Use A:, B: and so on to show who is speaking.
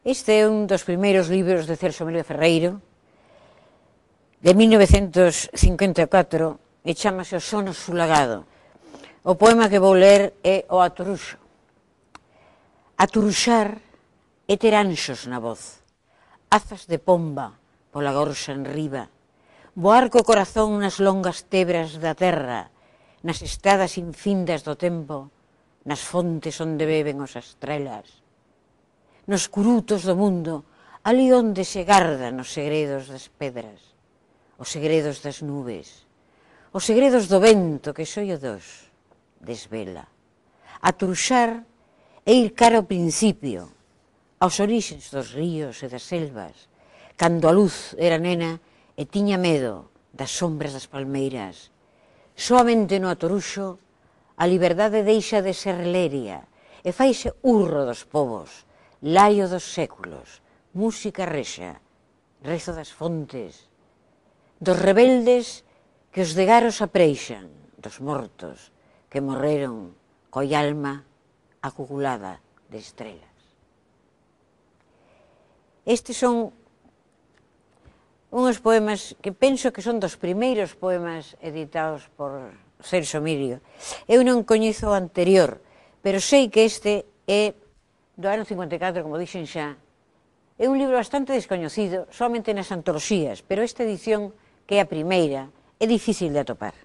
A: Este é un dos primeiros libros de Celso Melide Ferreiro, de 1954, e chamase O sono sulagado. O poema que vou ler é O atoruxo. Aturuxar é ter anxos na voz, azas de pomba pola gorxa enriba, voar co corazón nas longas tebras da terra, nas estradas infindas do tempo, nas fontes onde beben os estrelas, nos curutos do mundo, ali onde se gardan os segredos das pedras, os segredos das nubes, os segredos do vento que só o dos desvela. Aturuxar é ir cara ao principio, aos orixes dos ríos e das selvas, cando a luz era nena e tiña medo das sombras das palmeiras. Soamente no atoruxo a liberdade deixa de ser leria e faise urro dos povos, laio dos séculos, música rexa, rezo das fontes, dos rebeldes que os degaros apreixan, dos mortos que morreron coi alma acugulada de estrelas. Estes son uns poemas que penso que son dos primeiros poemas editados por Celso Melide. Eu non coñezo o anterior, pero sei que este é do ano 54, como dixen xa. É un libro bastante descoñecido, somente nas antoloxías, pero esta edición, que é a primeira, é difícil de atopar.